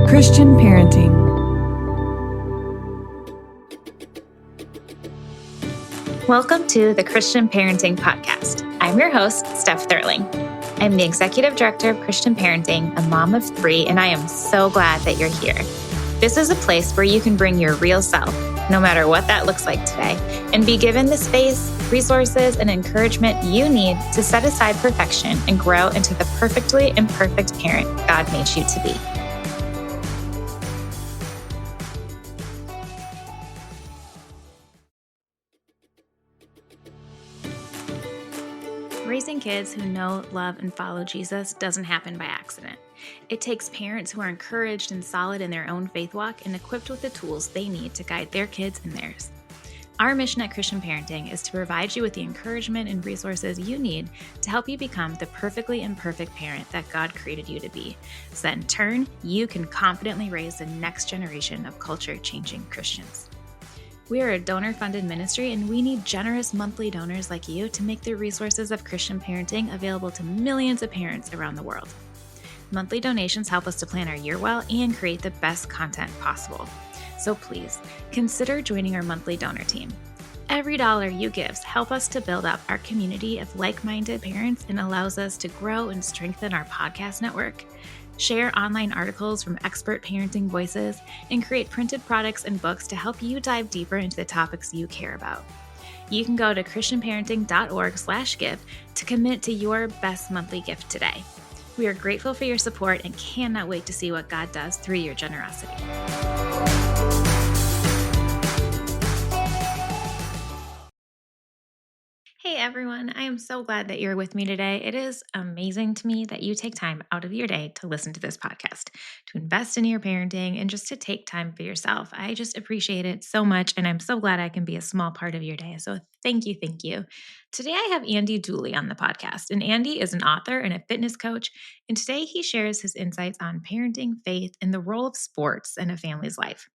Christian Parenting. Welcome to the Christian Parenting Podcast. I'm your host, Steph Thurling. I'm the Executive Director of Christian Parenting, a mom of 3, and I am so glad that you're here. This is a place where you can bring your real self, no matter what that looks like today, and be given the space, resources, and encouragement you need to set aside perfection and grow into the perfectly imperfect parent God made you to be. Raising kids who know, love, and follow Jesus doesn't happen by accident. It takes parents who are encouraged and solid in their own faith walk and equipped with the tools they need to guide their kids and theirs. Our mission at Christian Parenting is to provide you with the encouragement and resources you need to help you become the perfectly imperfect parent that God created you to be, so that in turn, you can confidently raise the next generation of culture-changing Christians. We are a donor-funded ministry, and we need generous monthly donors like you to make the resources of Christian parenting available to millions of parents around the world. Monthly donations help us to plan our year well and create the best content possible. So please, consider joining our monthly donor team. Every dollar you give helps us to build up our community of like-minded parents and allows us to grow and strengthen our podcast network, share online articles from expert parenting voices, and create printed products and books to help you dive deeper into the topics you care about. You can go to christianparenting.org/give to commit to your best monthly gift today. We are grateful for your support and cannot wait to see what God does through your generosity. Hey everyone, I am so glad that you're with me today. It is amazing to me that you take time out of your day to listen to this podcast, to invest in your parenting, and just to take time for yourself. I just appreciate it so much, and I'm so glad I can be a small part of your day. So thank you, thank you. Today I have Andy Dooley on the podcast, and Andy is an author and a fitness coach, and today he shares his insights on parenting, faith, and the role of sports in a family's life.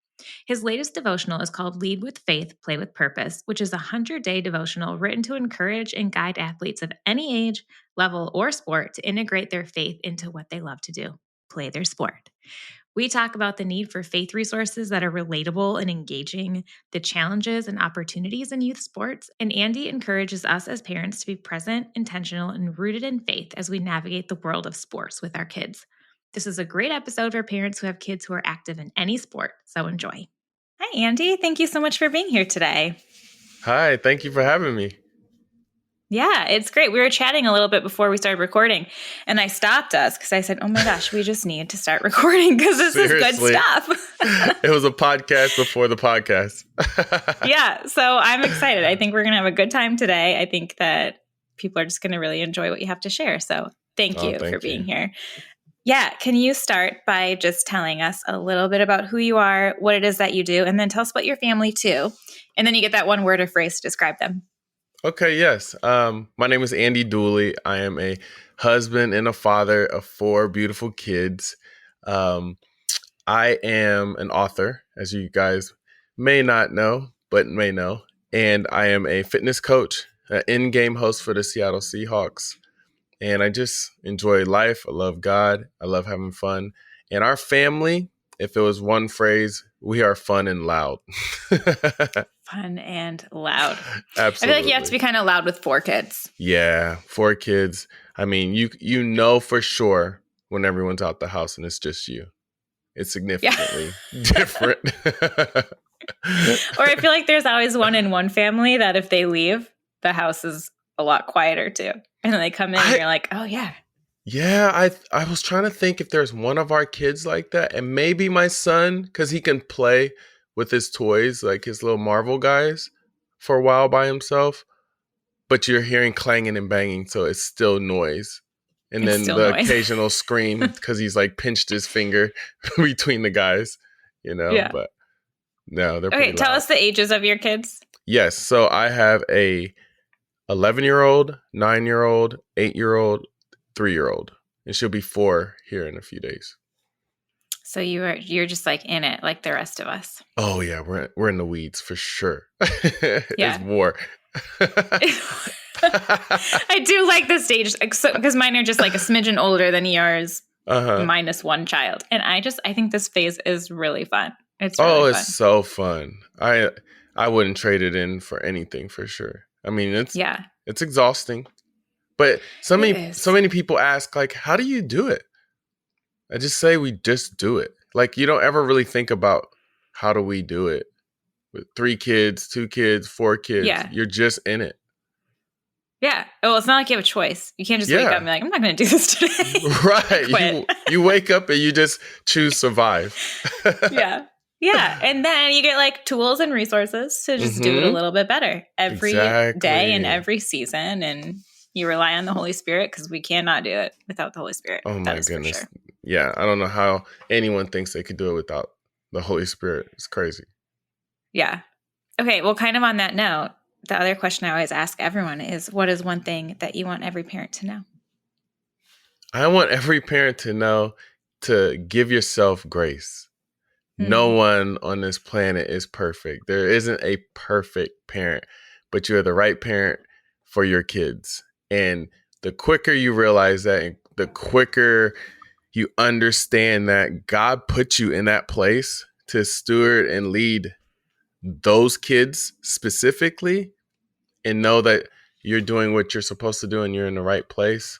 His latest devotional is called Lead with Faith, Play with Purpose, which is a 100-day devotional written to encourage and guide athletes of any age, level, or sport to integrate their faith into what they love to do, play their sport. We talk about the need for faith resources that are relatable and engaging, the challenges and opportunities in youth sports, and Andy encourages us as parents to be present, intentional, and rooted in faith as we navigate the world of sports with our kids. This is a great episode for parents who have kids who are active in any sport, so enjoy. Hi, Andy. Thank you so much for being here today. Hi, thank you for having me. Yeah, it's great. We were chatting a little bit before we started recording, and I stopped us because I said, oh my gosh, we just need to start recording because this is good stuff. It was a podcast before the podcast. Yeah, so I'm excited. I think we're going to have a good time today. I think that people are just going to really enjoy what you have to share. So thank you for being here. Yeah. Can you start by just telling us a little bit about who you are, what it is that you do, and then tell us about your family too. And then you get that one word or phrase to describe them. Okay. Yes. My name is Andy Dooley. I am a husband and a father of 4 beautiful kids. I am an author, as you guys may not know, but may know. And I am a fitness coach, an in-game host for the Seattle Seahawks. And I just enjoy life. I love God. I love having fun. And our family, if it was one phrase, we are fun and loud. Fun and loud. Absolutely. I feel like you have to be kind of loud with 4 kids. Yeah, 4 kids. I mean, you know for sure when everyone's out the house and it's just you. It's significantly different. Or I feel like there's always one in one family that if they leave, the house is a lot quieter too. And then they come in and you're like, oh yeah. Yeah, I was trying to think if there's one of our kids like that. And maybe my son, because he can play with his toys, like his little Marvel guys, for a while by himself. But you're hearing clanging and banging, so it's still noise. And then the noise. occasional scream because he's like pinched his finger between the guys, you know? Yeah. But no, they're pretty loud. Tell us the ages of your kids. Yes. So I have a 11-year-old, 9-year-old, 8-year-old, 3-year-old, and she'll be 4 here in a few days. So you're just like in it, like the rest of us. Oh yeah, we're in the weeds for sure. Yeah. It's war. I do like the stage because mine are just like a smidgen older than yours, Uh-huh. minus one child. And I think this phase is really fun. It's really Oh, it's fun. so fun. I wouldn't trade it in for anything for sure. I mean, Yeah, it's exhausting. But it so is. many people ask, like, how do you do it? I just say we just do it. Like, you don't ever really think about how do we do it with 3 kids, 2 kids, 4 kids. Yeah. You're just in it. Yeah. Well, it's not like you have a choice. You can't just wake up and Yeah. be like, I'm not going to do this today. I Right. quit. You wake up and you just choose survive. Yeah. Yeah. And then you get like tools and resources to just do it a Mhm. little bit better every day and Exactly. every season. And you rely on the Holy Spirit because we cannot do it without the Holy Spirit. Oh That my is for goodness. sure. Yeah, I don't know how anyone thinks they could do it without the Holy Spirit. It's crazy. Yeah. Okay. Well, kind of on that note, the other question I always ask everyone is, what is one thing that you want every parent to know? I want every parent to know to give yourself grace. No Mm. one on this planet is perfect. There isn't a perfect parent, but you're the right parent for your kids. And the quicker you realize that, and the quicker you understand that God put you in that place to steward and lead those kids specifically, and know that you're doing what you're supposed to do and you're in the right place,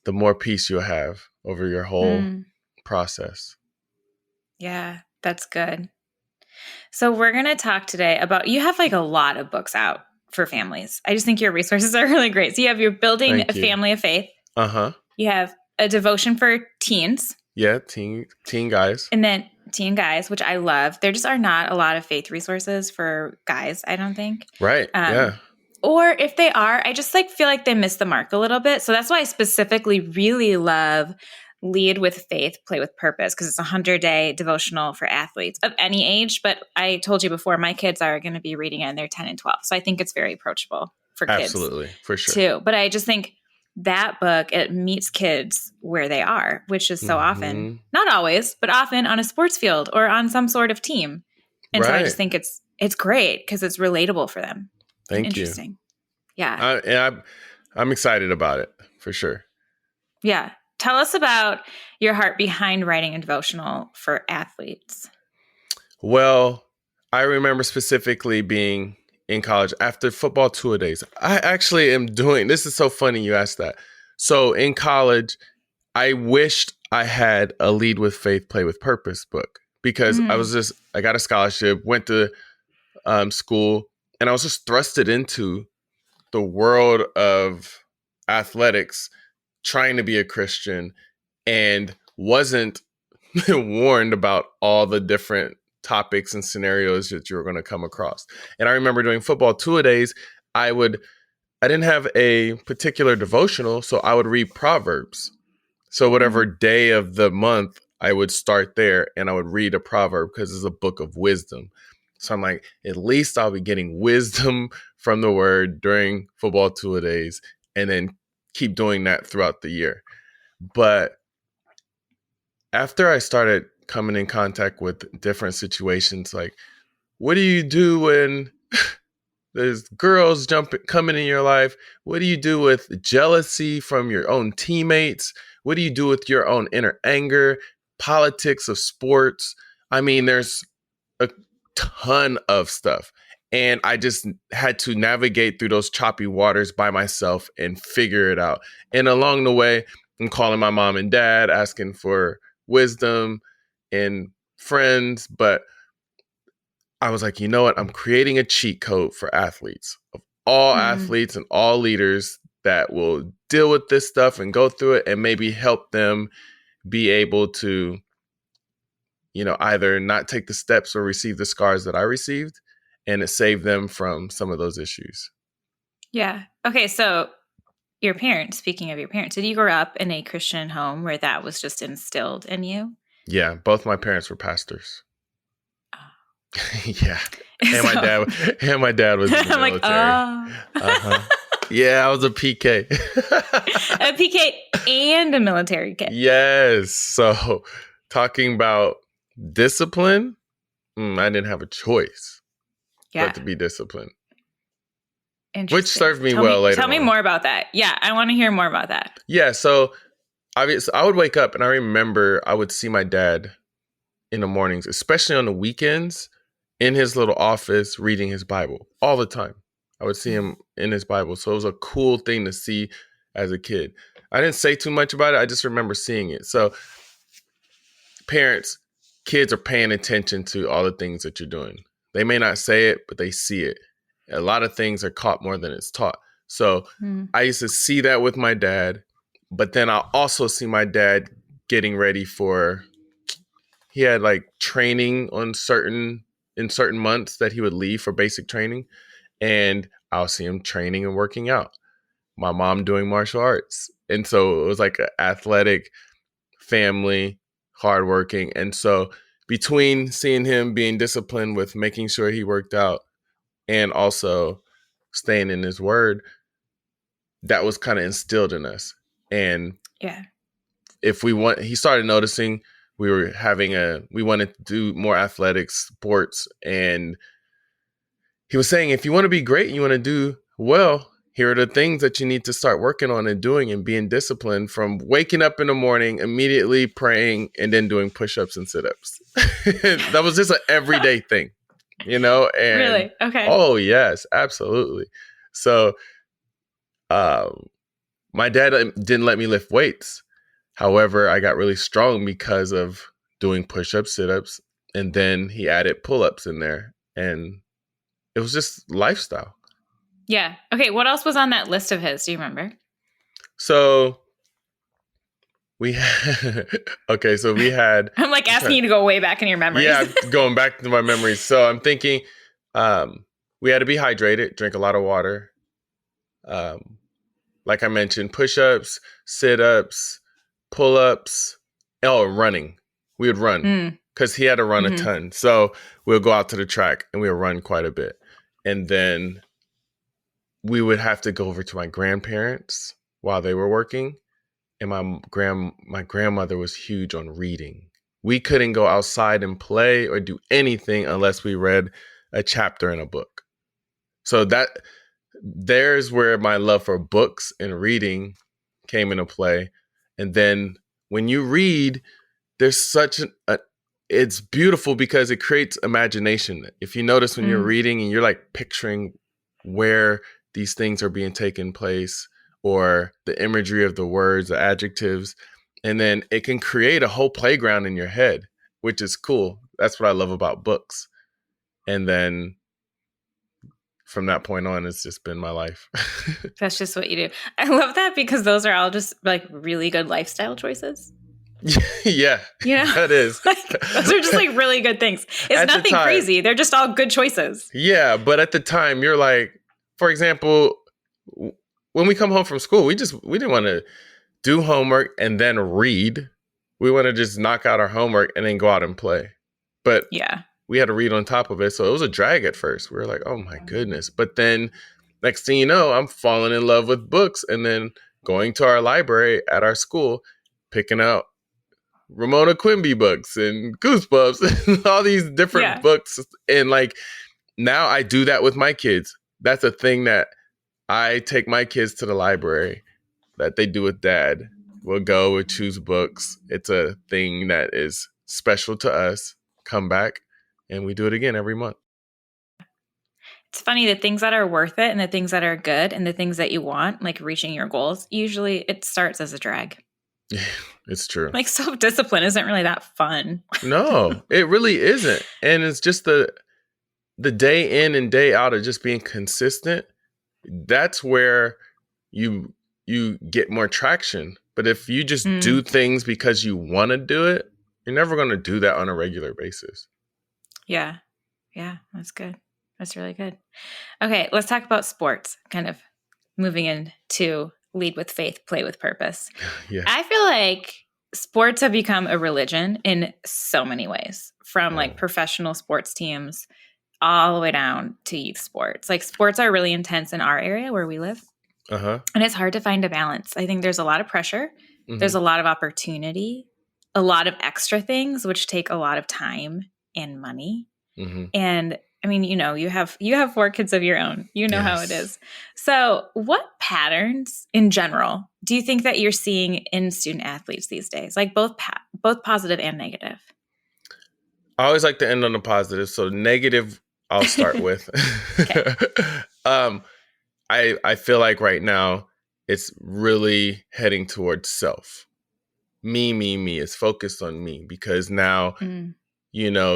the more peace you'll have over your whole Mm. process. Yeah, that's good. So we're going to talk today about, you have like a lot of books out for families. I just think your resources are really great. So you have your Building a Thank you. Family of Faith. Uh-huh. You have a devotion for teens, Yeah, teen guys. and then teen guys, which I love. There just are not a lot of faith resources for guys, I don't think. Right. Yeah. Or if they are, I just like feel like they miss the mark a little bit. So that's why I specifically really love Lead with Faith, Play with Purpose, because it's a 100-day devotional for athletes of any age. But I told you before, my kids are going to be reading it and they're 10 and 12. So I think it's very approachable for kids Absolutely. For sure. too. But I just think that book, it meets kids where they are, which is so often, not always, but often on a sports field or on some sort of team. And so I just Right. think it's great because it's relatable for them. Thank you. Interesting. Yeah. And I'm excited about it for sure. Yeah. Tell us about your heart behind writing a devotional for athletes. Well, I remember specifically being in college after football two-a-days. I actually am doing, this is so funny you asked that. So in college, I wished I had a Lead with Faith, Play with Purpose book, because I got a scholarship, went to school, and I was just thrusted into the world of athletics, trying to be a Christian, and wasn't warned about all the different topics and scenarios that you were going to come across. And I remember doing football two-a-days, I didn't have a particular devotional, so I would read Proverbs. So whatever day of the month, I would start there and I would read a proverb because it's a book of wisdom. So I'm like, at least I'll be getting wisdom from the word during football two-a-days, and then keep doing that throughout the year. But after I started coming in contact with different situations, like, what do you do when there's girls coming in your life? What do you do with jealousy from your own teammates? What do you do with your own inner anger, politics of sports? I mean, there's a ton of stuff. And I just had to navigate through those choppy waters by myself and figure it out. And along the way, I'm calling my mom and dad, asking for wisdom and friends. But I was like, you know what? I'm creating a cheat code for athletes, of all athletes and all leaders, that will deal with this stuff and go through it and maybe help them be able to, either not take the steps or receive the scars that I received, and it saved them from some of those issues. Yeah. Okay. So your parents, speaking of your parents, did you grow up in a Christian home where that was just instilled in you? Yeah. Both my parents were pastors. Yeah. And my dad was in the I'm military. like, oh. Uh-huh. Yeah, I was a PK. A PK and a military kid. Yes. So talking about discipline, I didn't have a choice but to be disciplined. Which served me well later on. Tell me more about that. Yeah, I want to hear more about that. Yeah, so obviously, I would wake up and I remember I would see my dad in the mornings, especially on the weekends, in his little office reading his Bible all the time. I would see him in his Bible. So it was a cool thing to see as a kid. I didn't say too much about it. I just remember seeing it. So parents, kids are paying attention to all the things that you're doing. They may not say it, but they see it. A lot of things are caught more than it's taught. So I used to see that with my dad, but then I also see my dad getting ready for, he had like training on in certain months that he would leave for basic training. And I'll see him training and working out. My mom doing martial arts. And so it was like an athletic family, hardworking. And so between seeing him being disciplined with making sure he worked out and also staying in his word, that was kind of instilled in us. And Yeah. he started noticing we wanted to do more athletics, sports. And he was saying, if you want to be great, you want to do well, here are the things that you need to start working on and doing and being disciplined, from waking up in the morning, immediately praying, and then doing push-ups and sit-ups. That was just an everyday thing, And Really? Okay. oh yes, absolutely. So my dad didn't let me lift weights. However, I got really strong because of doing push-ups, sit-ups, and then he added pull-ups in there. And it was just lifestyle. Yeah. Okay. What else was on that list of his? Do you remember? So we had, so we had. I'm like asking you to go way back in your memories. Yeah, going back to my memories. So I'm thinking we had to be hydrated, drink a lot of water. Like I mentioned, push-ups, sit-ups, pull-ups, running. We would run because he had to run a ton. So we'll go out to the track and we'll run quite a bit. And then we would have to go over to my grandparents while they were working. And my grandmother was huge on reading. We couldn't go outside and play or do anything unless we read a chapter in a book. So there's where my love for books and reading came into play. And then when you read, there's it's beautiful because it creates imagination. If you notice when you're reading and you're like picturing where these things are being taken place, or the imagery of the words, the adjectives, and then it can create a whole playground in your head, which is cool. That's what I love about books. And then from that point on, it's just been my life. That's just what you do. I love that because those are all just like really good lifestyle choices. Yeah, that is. Those are just like really good things. It's nothing crazy. They're just all good choices. Yeah, but at the time, you're like, for example, when we come home from school, we didn't want to do homework and then read. We want to just knock out our homework and then go out and play. But yeah, we had to read on top of it. So it was a drag at first. We were like, oh my goodness. But then next thing you know, I'm falling in love with books and then going to our library at our school, picking out Ramona Quimby books and Goosebumps and all these different books. And like now I do that with my kids. That's a thing that I take my kids to the library that they do with dad. We'll go, we'll choose books. It's a thing that is special to us. Come back and we do it again every month. It's funny, the things that are worth it and the things that are good and the things that you want, like reaching your goals, usually it starts as a drag. Yeah, it's true. Like self-discipline isn't really that fun. No, it really isn't. And it's just the day in and day out of just being consistent. That's where you get more traction. But if you just do things because you want to do it, you're never going to do that on a regular basis. Yeah. Yeah, that's good. That's really good. Okay, let's talk about sports, kind of moving into lead with faith, play with purpose. Yeah. I feel like sports have become a religion in so many ways, from like professional sports teams all the way down to youth sports. Like sports are really intense in our area where we live. And it's hard to find a balance. I think there's a lot of pressure. There's a lot of opportunity, a lot of extra things, which take a lot of time and money. And I mean, you have 4 kids of your own. You know how it Yes. is. So, what patterns in general do you think that you're seeing in student athletes these days? Like both positive and negative. I always like to end on a positive. So negative, I'll start with. Okay. um, I feel like right now it's really heading towards self. Me, me, me. It's focused on me because now, Mm.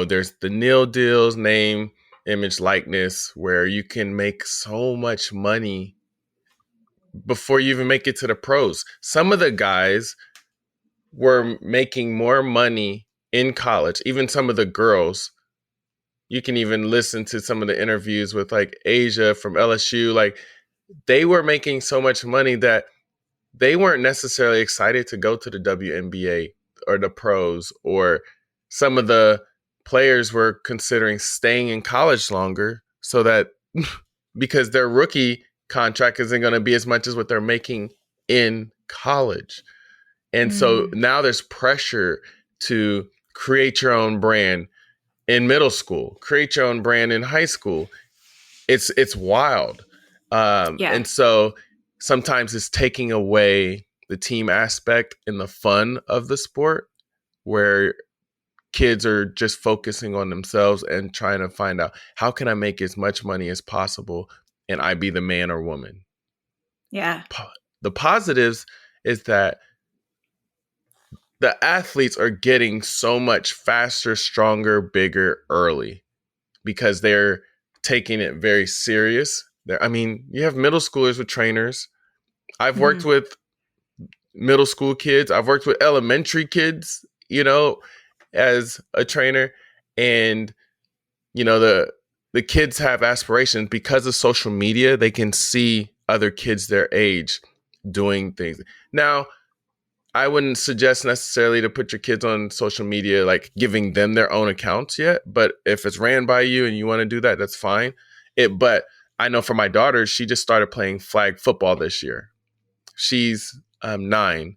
there's the nil deals, name, image, likeness, where you can make so much money before you even make it to the pros. Some of the guys were making more money in college, even some of the girls. You can even listen to some of the interviews with like Asia from LSU. Like they were making so much money that they weren't necessarily excited to go to the WNBA or the pros, or some of the players were considering staying in college longer so that because their rookie contract isn't going to be as much as what they're making in college. And so Mm. now there's pressure to create your own brand in middle school, create your own brand in high school. It's wild. Yeah. And so sometimes it's taking away the team aspect and the fun of the sport, where kids are just focusing on themselves and trying to find out, how can I make as much money as possible and I be the man or woman. Yeah. The positives is that the athletes are getting so much faster, stronger, bigger early because they're taking it very serious. I mean, you have middle schoolers with trainers. I've worked Mhm. with middle school kids. I've worked with elementary kids, as a trainer. And, the kids have aspirations because of social media. They can see other kids their age doing things. Now, I wouldn't suggest necessarily to put your kids on social media, like giving them their own accounts yet. But if it's ran by you and you want to do that, that's fine. But I know for my daughter, she just started playing flag football this year. She's 9,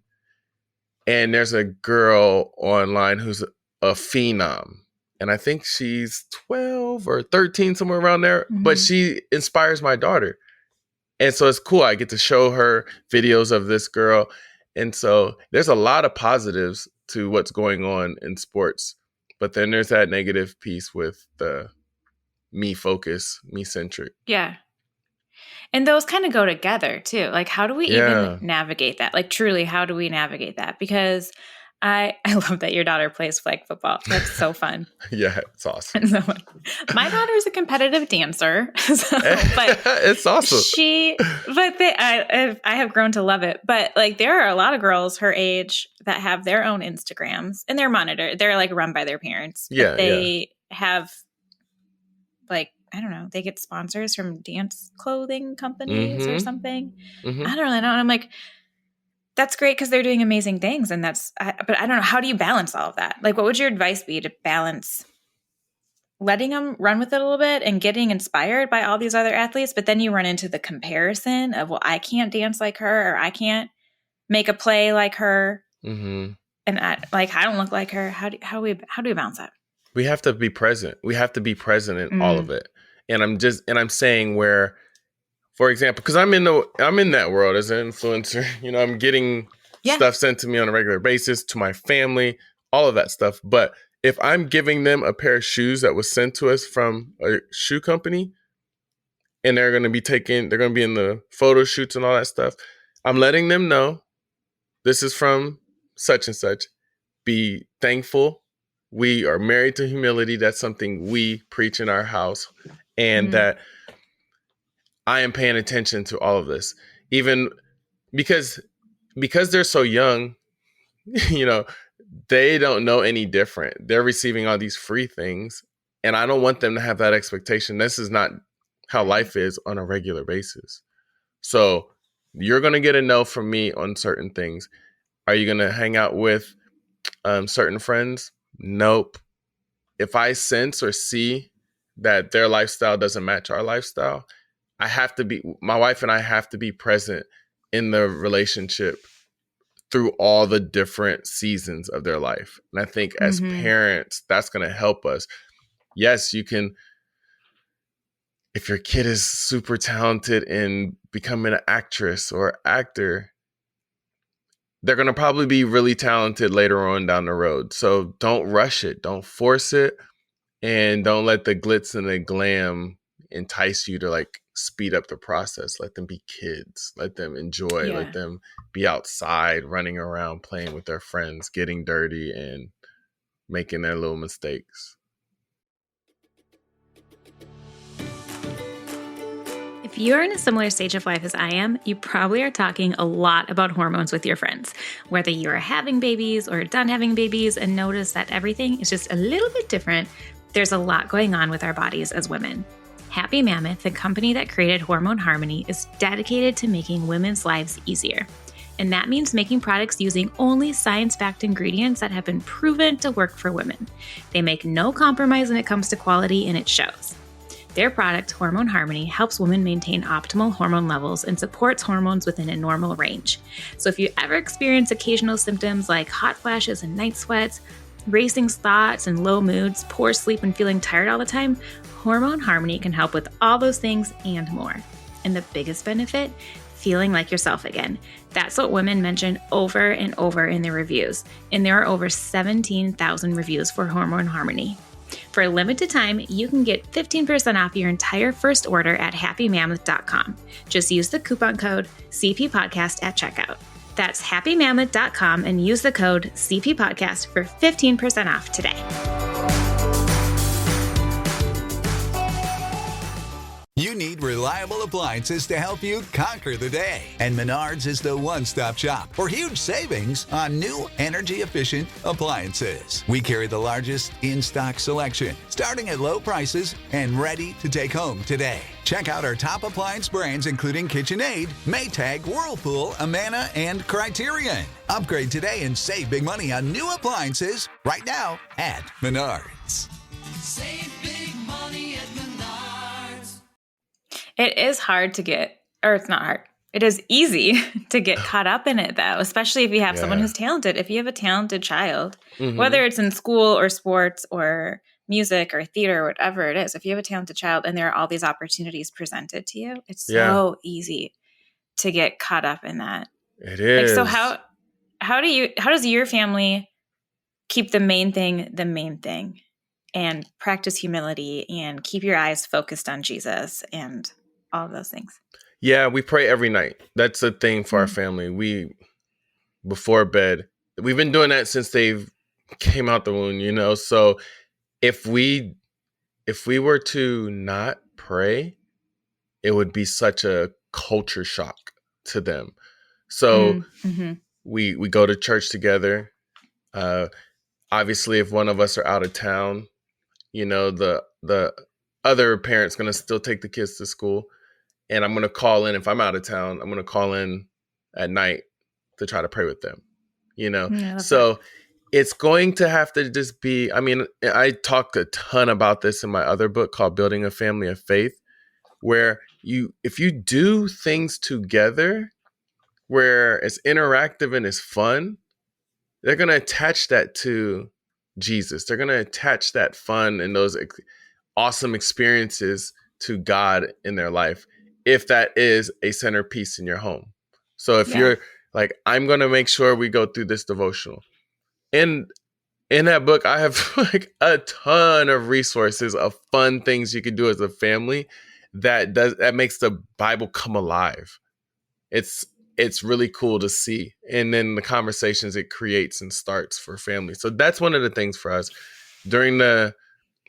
and there's a girl online who's a phenom, and I think she's 12 or 13, somewhere around there. But Mhm. she inspires my daughter. And so it's cool. I get to show her videos of this girl. And so there's a lot of positives to what's going on in sports. But then there's that negative piece with the me focus, me centric. Yeah. And those kind of go together too. Like, how do we even Yeah. navigate that? Like, truly, how do we navigate that? Because I love that your daughter plays flag football. That's so fun. Yeah, it's awesome. And so my daughter's a competitive dancer, but It's awesome. I have grown to love it. But like, there are a lot of girls her age that have their own Instagrams and they're monitored. They're like run by their parents, but Yeah, yeah. they have like, I don't know, they get sponsors from dance clothing companies or Mm-hmm. something. Mm-hmm. I don't really know. And I'm like, that's great because they're doing amazing things. And but I don't know. How do you balance all of that? Like, what would your advice be to balance letting them run with it a little bit and getting inspired by all these other athletes? But then you run into the comparison of, well, I can't dance like her, or I can't make a play like her. Mm-hmm. And I don't look like her. How do we balance that? We have to be present. We have to be present in all of Mm. it. And I'm saying where, for example, because I'm in that world as an influencer. I'm getting Yeah. stuff sent to me on a regular basis, to my family, all of that stuff. But if I'm giving them a pair of shoes that was sent to us from a shoe company, and they're going to be in the photo shoots and all that stuff, I'm letting them know this is from such and such. Be thankful. We are married to humility. That's something we preach in our house, and Mm. that I am paying attention to all of this, even because they're so young. you know, they don't know any different. They're receiving all these free things, and I don't want them to have that expectation. This is not how Right. life is on a regular basis. So you're going to get a no from me on certain things. Are you going to hang out with certain friends? Nope. If I sense or see that their lifestyle doesn't match our lifestyle, my wife and I have to be present in the relationship through all the different seasons of their life. And I think as Mm-hmm. parents, that's going to help us. Yes, you can if your kid is super talented in becoming an actress or actor, they're going to probably be really talented later on down the road. So don't rush it. Don't force it. And don't let the glitz and the glam entice you to like speed up the process. Let them be kids. Let them enjoy. Let Yeah. them be outside, running around, playing with their friends, getting dirty and making their little mistakes. If you're in a similar stage of life as I am, you probably are talking a lot about hormones with your friends, whether you are having babies or done having babies and notice that everything is just a little bit different. There's a lot going on with our bodies as women. Happy Mammoth, the company that created Hormone Harmony, is dedicated to making women's lives easier. And that means making products using only science-backed ingredients that have been proven to work for women. They make no compromise when it comes to quality, and it shows. Their product, Hormone Harmony, helps women maintain optimal hormone levels and supports hormones within a normal range. So if you ever experience occasional symptoms like hot flashes and night sweats, racing thoughts and low moods, poor sleep and feeling tired all the time, Hormone Harmony can help with all those things and more. And the biggest benefit? Feeling like yourself again. That's what women mention over and over in their reviews. And there are over 17,000 reviews for Hormone Harmony. For a limited time, you can get 15% off your entire first order at happymammoth.com. Just use the coupon code CPPodcast at checkout. That's happymammoth.com and use the code CPPodcast for 15% off today. You need reliable appliances to help you conquer the day. And Menards is the one-stop shop for huge savings on new energy-efficient appliances. We carry the largest in-stock selection, starting at low prices and ready to take home today. Check out our top appliance brands including KitchenAid, Maytag, Whirlpool, Amana, and Criterion. Upgrade today and save big money on new appliances right now at Menards. Save big money at Menards. It is hard to get, or it's not hard. It is easy to get caught up in it, though, especially if you have someone who's talented. If you have a talented child, whether it's in school or sports or music or theater or whatever it is, if you have a talented child and there are all these opportunities presented to you, it's so easy to get caught up in that. It is. Like, so how does your family keep the main thing and practice humility and keep your eyes focused on Jesus and all of those things? Yeah, we pray every night. That's a thing for our family. We, before bed, we've been doing that since they came out the womb, you know? So if we were to not pray, it would be such a culture shock to them. So we go to church together. Obviously, if one of us are out of town, you know, the other parent's going to still take the kids to school. And I'm going to call in, if I'm out of town, I'm going to call in at night to try to pray with them, you know? So it's going to have to just be, I mean, I talk a ton about this in my other book called Building a Family of Faith, where if you do things together, where it's interactive and it's fun, they're going to attach that to Jesus. They're going to attach that fun and those awesome experiences to God in their life, if that is a centerpiece in your home. So if you're like, I'm going to make sure we go through this devotional. And in that book, I have like a ton of resources of fun things you can do as a family that makes the Bible come alive. It's really cool to see. And then the conversations it creates and starts for families. So that's one of the things for us. During the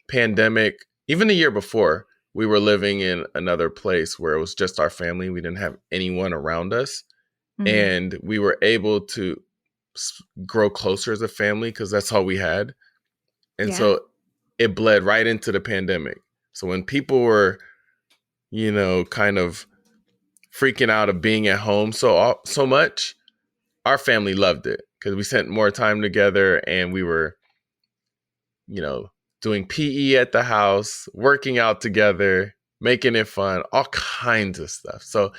pandemic, even the year before, we were living in another place where it was just our family. We didn't have anyone around us. And we were able to grow closer as a family because that's all we had. And so it bled right into the pandemic. So when people were, you know, kind of freaking out of being at home so much, our family loved it because we spent more time together and we were, you know, doing PE at the house, working out together, making it fun, all kinds of stuff. So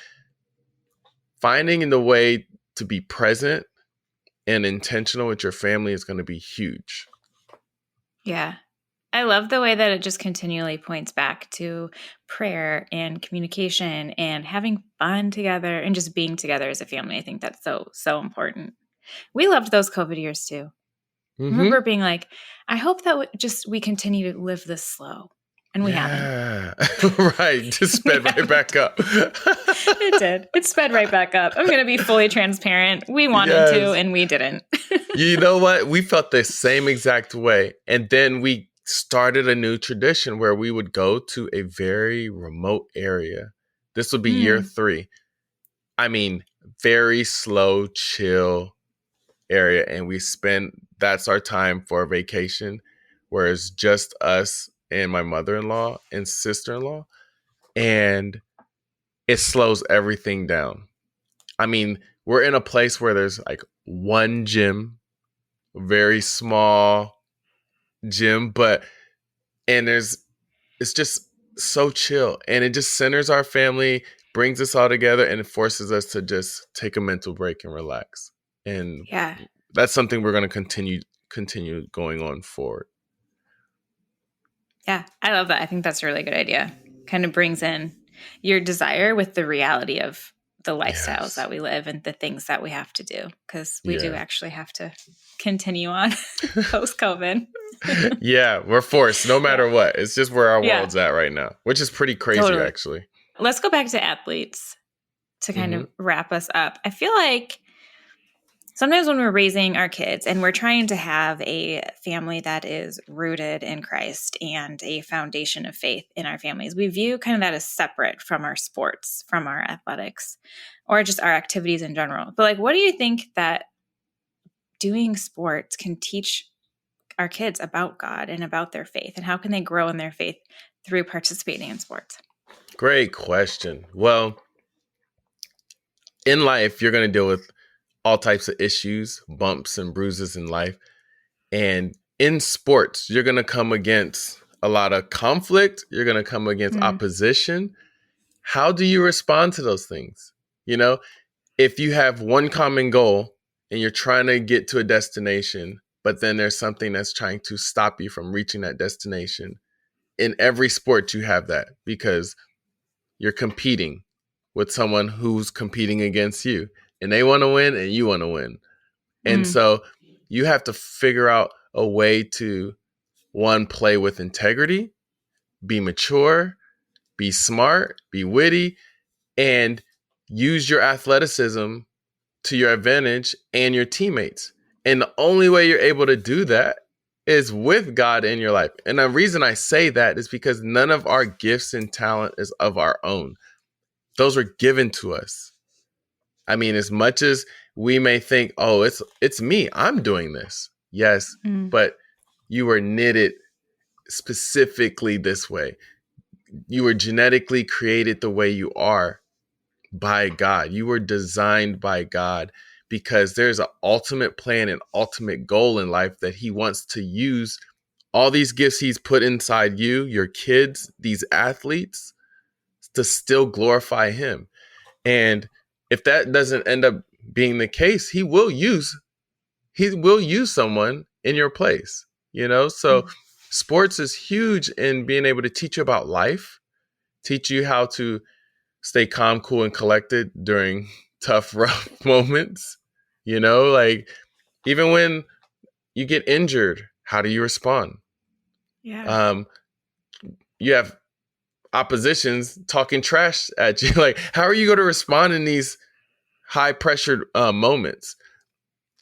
finding the way to be present and intentional with your family is going to be huge. Yeah. I love the way that it just continually points back to prayer and communication and having fun together and just being together as a family. I think that's so, so important. We loved those COVID years too. I remember being like, I hope that we continue to live this slow. And we haven't. Yeah. Right. Just We sped right haven't. back up. It did. It sped right back up. I'm going to be fully transparent. We wanted to, Yes. and we didn't. You know what? We felt the same exact way. And then we started a new tradition where we would go to a very remote area. This would be year 3. I mean, very slow, chill area. And that's our time for a vacation, where it's just us and my mother-in-law and sister-in-law. And it slows everything down. I mean, we're in a place where there's like one gym, very small gym, and it's just so chill, and it just centers our family, brings us all together, and it forces us to just take a mental break and relax. And Yeah. that's something we're going to continue going on forward. Yeah. I love that. I think that's a really good idea. Kind of brings in your desire with the reality of the lifestyles Yes. that we live and the things that we have to do, because we do Yeah. actually have to continue on post COVID. Yeah, we're forced no matter what. It's just where our Yeah. world's at right now, which is pretty crazy, Totally. actually. Let's go back to athletes to kind of wrap us up. I feel like sometimes when we're raising our kids and we're trying to have a family that is rooted in Christ and a foundation of faith in our families, we view kind of that as separate from our sports, from our athletics, or just our activities in general. But like, what do you think that doing sports can teach our kids about God and about their faith? And how can they grow in their faith through participating in sports? Great question. Well, in life, you're going to deal with all types of issues, bumps and bruises in life. And in sports, you're going to come against a lot of conflict. You're going to come against opposition. How do you respond to those things? You know, if you have one common goal and you're trying to get to a destination, but then there's something that's trying to stop you from reaching that destination. In every sport, you have that because you're competing with someone who's competing against you, and they want to win and you want to win. And so you have to figure out a way to, one, play with integrity, be mature, be smart, be witty, and use your athleticism to your advantage and your teammates. And the only way you're able to do that is with God in your life. And the reason I say that is because none of our gifts and talent is of our own. Those were given to us. I mean, as much as we may think, oh, it's me, I'm doing this. Yes, but you were knitted specifically this way. You were genetically created the way you are by God. You were designed by God because there's an ultimate plan and ultimate goal in life that he wants to use all these gifts he's put inside you, your kids, these athletes, to still glorify him. And if that doesn't end up being the case, he will use someone in your place, you know? So sports is huge in being able to teach you about life, teach you how to stay calm, cool, and collected during tough, rough moments. You know, like even when you get injured, how do you respond? Yeah. You have oppositions talking trash at you. Like, how are you going to respond in these high pressured moments?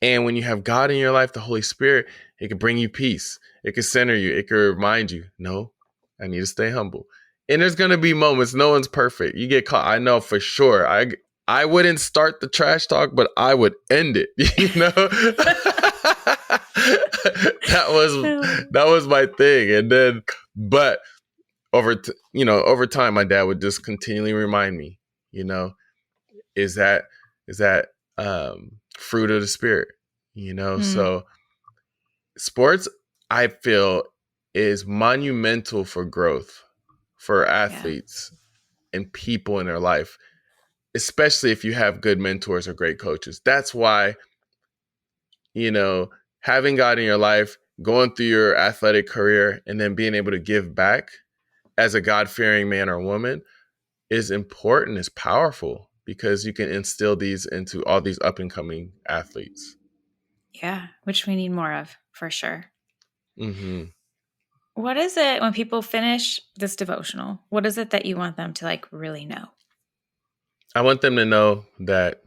And when you have God in your life, the Holy Spirit, it can bring you peace. It can center you. It can remind you, no, I need to stay humble. And there's going to be moments. No one's perfect. You get caught. I know for sure. I wouldn't start the trash talk, but I would end it. You know, that was my thing. And then, but over time, my dad would just continually remind me, you know, is that fruit of the spirit, you know? So sports, I feel, is monumental for growth for athletes and people in their life, especially if you have good mentors or great coaches. That's why, you know, having God in your life going through your athletic career and then being able to give back as a God-fearing man or woman is important, is powerful, because you can instill these into all these up-and-coming athletes. Yeah, which we need more of, for sure. Mm-hmm. What is it when people finish this devotional? What is it that you want them to like really know? I want them to know that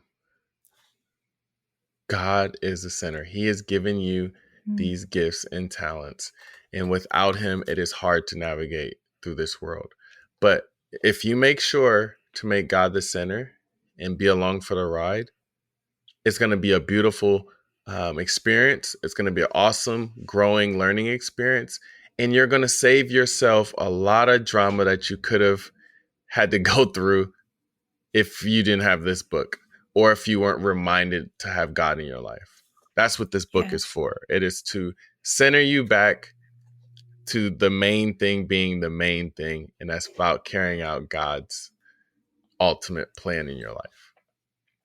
God is the center. He has given you these gifts and talents. And without him, it is hard to navigate through this world. But if you make sure to make God the center and be along for the ride, it's going to be a beautiful experience. It's going to be an awesome, growing, learning experience. And you're going to save yourself a lot of drama that you could have had to go through if you didn't have this book, or if you weren't reminded to have God in your life. That's what this book is for. It is to center you back to the main thing being the main thing. And that's about carrying out God's ultimate plan in your life.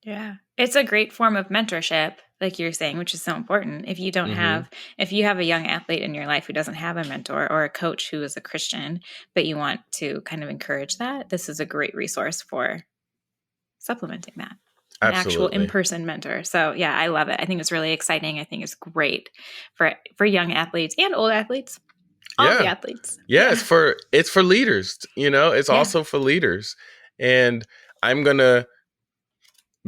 Yeah. It's a great form of mentorship, like you're saying, which is so important. If you don't have, if you have a young athlete in your life who doesn't have a mentor or a coach who is a Christian, but you want to kind of encourage that, this is a great resource for supplementing that. An actual in-person mentor. So yeah, I love it. I think it's really exciting. I think it's great for young athletes and old athletes. All the athletes. Yeah, it's for leaders, it's also for leaders. And I'm going to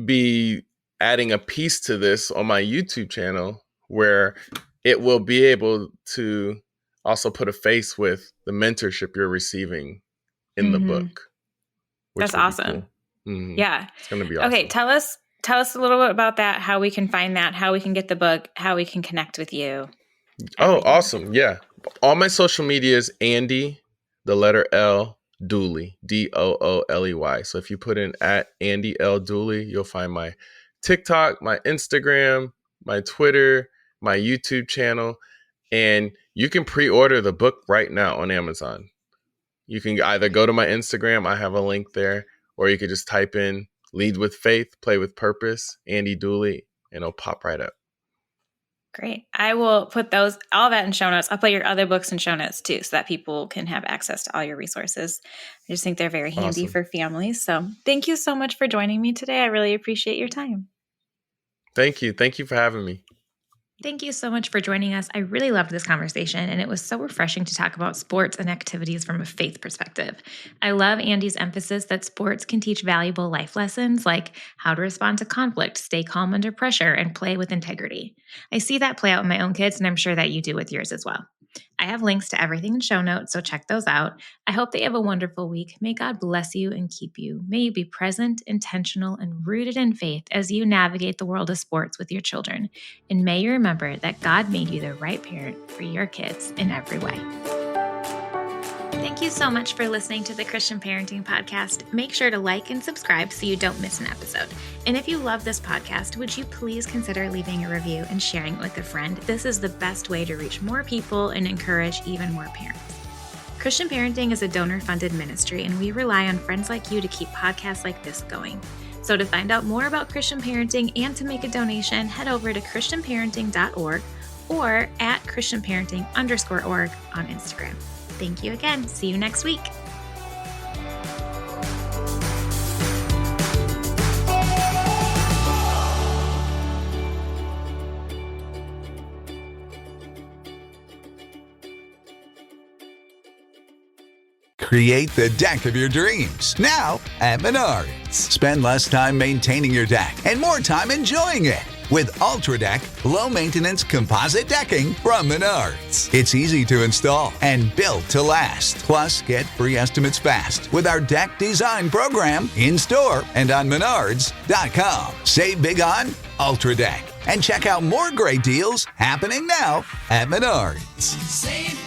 be adding a piece to this on my YouTube channel where it will be able to also put a face with the mentorship you're receiving in the book. That's awesome. Cool. Mm-hmm. Yeah. It's going to be awesome. Okay. Tell us a little bit about that, how we can find that, how we can get the book, how we can connect with you. Oh, awesome. Yeah. All my social media is Andy, the letter L, Dooley, Dooley. So if you put in at Andy L. Dooley, you'll find my TikTok, my Instagram, my Twitter, my YouTube channel, and you can pre-order the book right now on Amazon. You can either go to my Instagram, I have a link there, or you could just type in Lead with Faith, Play with Purpose, Andy Dooley, and it'll pop right up. Great. I will put all that in show notes. I'll put your other books in show notes too, so that people can have access to all your resources. I just think they're very handy for families. So thank you so much for joining me today. I really appreciate your time. Thank you. Thank you for having me. Thank you so much for joining us. I really loved this conversation, and it was so refreshing to talk about sports and activities from a faith perspective. I love Andy's emphasis that sports can teach valuable life lessons like how to respond to conflict, stay calm under pressure, and play with integrity. I see that play out in my own kids, and I'm sure that you do with yours as well. I have links to everything in show notes, so check those out. I hope that you have a wonderful week. May God bless you and keep you. May you be present, intentional, and rooted in faith as you navigate the world of sports with your children. And may you remember that God made you the right parent for your kids in every way. Thank you so much for listening to the Christian Parenting Podcast. Make sure to like and subscribe so you don't miss an episode. And if you love this podcast, would you please consider leaving a review and sharing it with a friend? This is the best way to reach more people and encourage even more parents. Christian Parenting is a donor-funded ministry, and we rely on friends like you to keep podcasts like this going. So to find out more about Christian parenting and to make a donation, head over to christianparenting.org or at christianparenting_org on Instagram. Thank you again. See you next week. Create the deck of your dreams now at Menards. Spend less time maintaining your deck and more time enjoying it with Ultra Deck low-maintenance composite decking from Menards. It's easy to install and built to last. Plus, get free estimates fast with our deck design program in-store and on Menards.com. Save big on Ultra Deck and check out more great deals happening now at Menards. Save